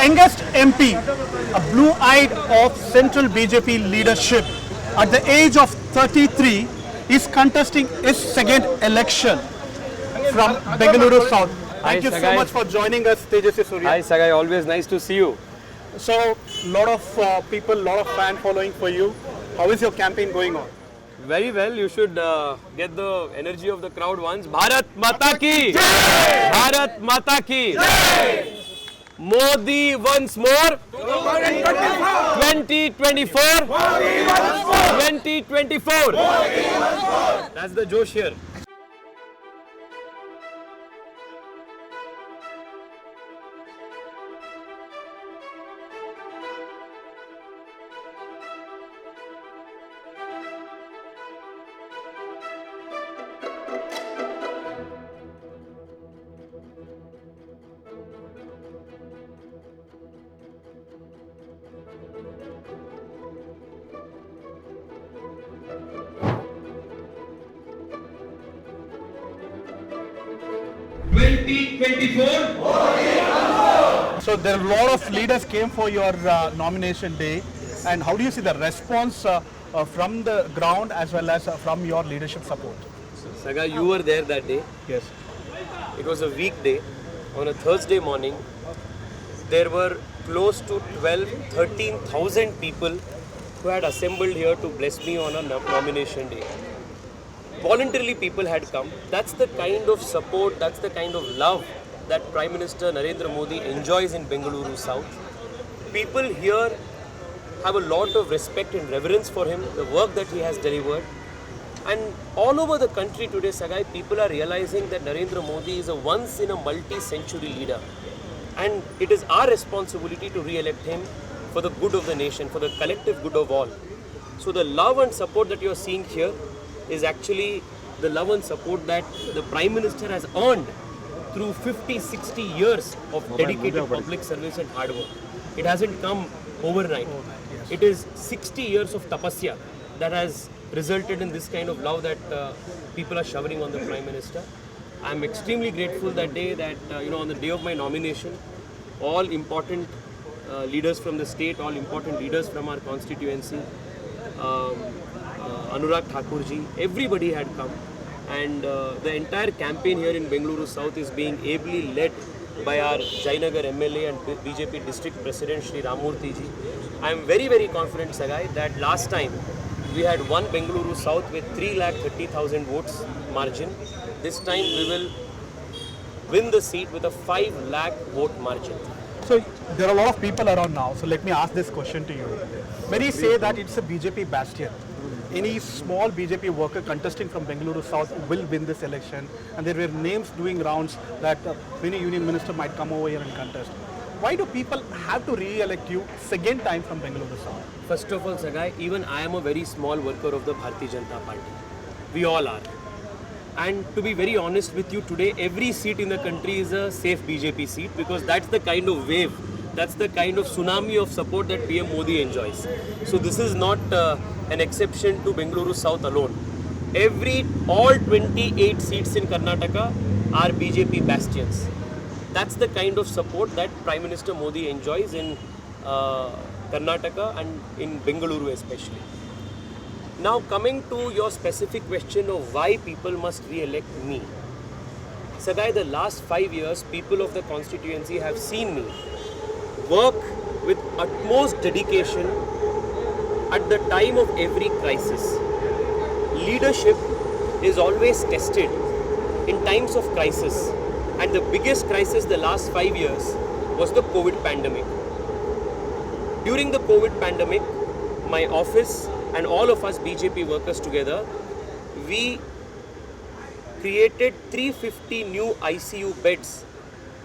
youngest MP, a blue-eyed of central BJP leadership, at the age of 33, is contesting his second election from Bengaluru South. Thank you so Sagai. much for joining us, Tejasvi Surya. Hi Sagai, always nice to see you. So, lot of people, lot of fan following for you. How is your campaign going on? Very well, you should get the energy of the crowd once. Bharat Mata ki! Bharat Mata ki! Modi once more! 2024! 2024! That's the Josh here. So there are a lot of leaders came for your nomination day, and how do you see the response from the ground as well as from your leadership support? Sagai, you were there that day. Yes. It was a weekday. On a Thursday morning, there were close to 13,000 people who had assembled here to bless me on a nomination day. Voluntarily people had come. That's the kind of support, that's the kind of love that Prime Minister Narendra Modi enjoys in Bengaluru South. People here have a lot of respect and reverence for him, the work that he has delivered. And all over the country today, Sagai, people are realizing that Narendra Modi is a once in a multi-century leader. And it is our responsibility to re-elect him for the good of the nation, for the collective good of all. So the love and support that you are seeing here is actually the love and support that the Prime Minister has earned through 50-60 years of dedicated public service and hard work. It hasn't come overnight. It is 60 years of tapasya that has resulted in this kind of love that people are showering on the Prime Minister. I am extremely grateful that day that, on the day of my nomination, all important leaders from the state, all important leaders from our constituency, Anurag Thakurji, everybody had come, and the entire campaign here in Bengaluru South is being ably led by our Jainagar MLA and BJP District President Shri Ramurthy ji. I am very, very confident, Sagai, that last time we had won Bengaluru South with 3,30,000 votes margin. This time we will win the seat with a 5 lakh vote margin. So there are a lot of people around now. So let me ask this question to you. Many say that it's a BJP bastion. Any small BJP worker contesting from Bengaluru South will win this election, and there were names doing rounds that any union minister might come over here and contest. Why do people have to re-elect you second time from Bengaluru South? First of all, Sagai, even I am a very small worker of the Bharatiya Janata Party. We all are. And to be very honest with you, today every seat in the country is a safe BJP seat, because that's the kind of wave, that's the kind of tsunami of support that PM Modi enjoys. So this is not an exception to Bengaluru South alone. All 28 seats in Karnataka are BJP bastions. That's the kind of support that Prime Minister Modi enjoys in Karnataka and in Bengaluru especially. Now coming to your specific question of why people must re-elect me. Sagai, the last 5 years, people of the constituency have seen me work with utmost dedication at the time of every crisis. Leadership is always tested in times of crisis, and the biggest crisis the last 5 years was the COVID pandemic. During the COVID pandemic, my office and all of us BJP workers together, we created 350 new ICU beds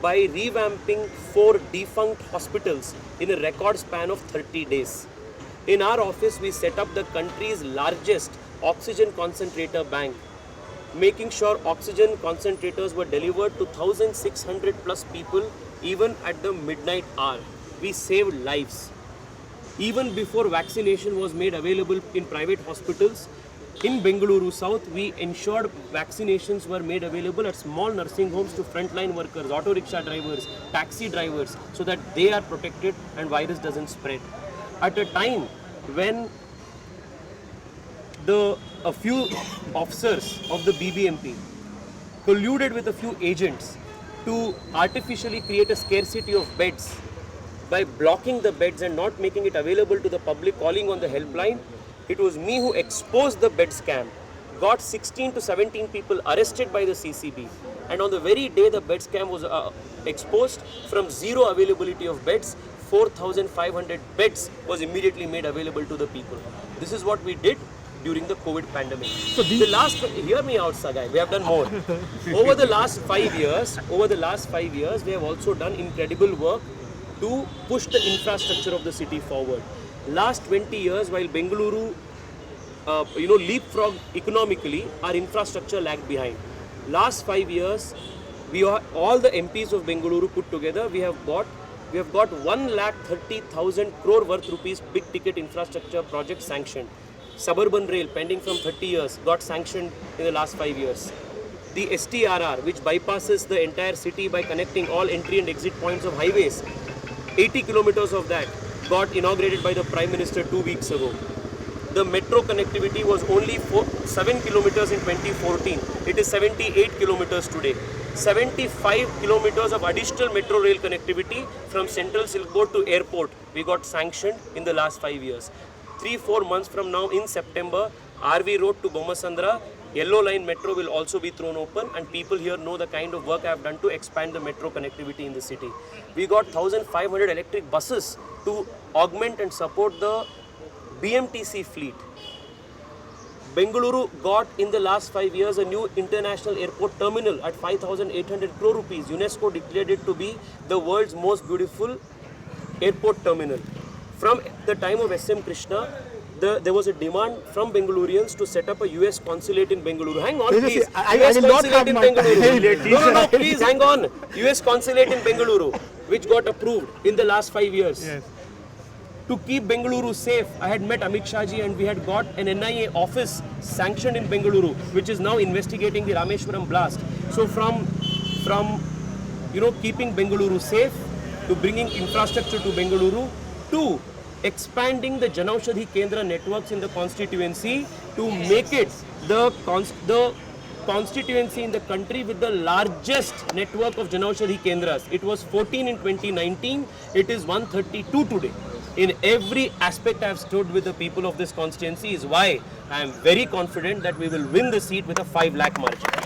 by revamping 4 defunct hospitals in a record span of 30 days. In our office, we set up the country's largest oxygen concentrator bank, making sure oxygen concentrators were delivered to 1,600 plus people even at the midnight hour. We saved lives. Even before vaccination was made available in private hospitals, In Bengaluru South, we ensured vaccinations were made available at small nursing homes to frontline workers, auto rickshaw drivers, taxi drivers, so that they are protected and virus doesn't spread. At a time when a few officers of the BBMP colluded with a few agents to artificially create a scarcity of beds by blocking the beds and not making it available to the public, calling on the helpline. It was me who exposed the bed scam, got 16 to 17 people arrested by the CCB, and on the very day the bed scam was exposed, from zero availability of beds, 4,500 beds was immediately made available to the people. This is what we did during the COVID pandemic. So hear me out, Sagai, we have done more. Over the last 5 years, we have also done incredible work to push the infrastructure of the city forward. Last 20 years, while Bengaluru, leapfrogged economically, our infrastructure lagged behind. Last 5 years, all the MPs of Bengaluru put together, we have got 1,30,000 crore worth rupees big ticket infrastructure projects sanctioned. Suburban rail pending from 30 years got sanctioned in the last 5 years. The STRR, which bypasses the entire city by connecting all entry and exit points of highways, 80 kilometers of that got inaugurated by the Prime Minister 2 weeks ago. The metro connectivity was only 7 kilometers in 2014. It is 78 kilometers today. 75 kilometers of additional metro rail connectivity from Central Silk Road to airport we got sanctioned in the last 5 years. 3-4 months from now in September, RV Road to Bomasandra, Yellow Line Metro will also be thrown open, and people here know the kind of work I have done to expand the metro connectivity in the city. We got 1,500 electric buses to augment and support the BMTC fleet. Bengaluru got in the last 5 years a new international airport terminal at 5,800 crore rupees. UNESCO declared it to be the world's most beautiful airport terminal. From the time of SM Krishna, there was a demand from Bengalurians to set up a US consulate in Bengaluru. Hang on, please. I will not have my time. No, please, hang on. US consulate in Bengaluru, which got approved in the last 5 years. Yes. To keep Bengaluru safe, I had met Amit Shah ji and we had got an NIA office sanctioned in Bengaluru, which is now investigating the Rameshwaram blast. So from keeping Bengaluru safe, to bringing infrastructure to Bengaluru, to expanding the Janaushadhi Kendra networks in the constituency to make it the constituency in the country with the largest network of Janaushadhi Kendras. It was 14 in 2019, it is 132 today. In every aspect I have stood with the people of this constituency is why I am very confident that we will win the seat with a 5 lakh margin.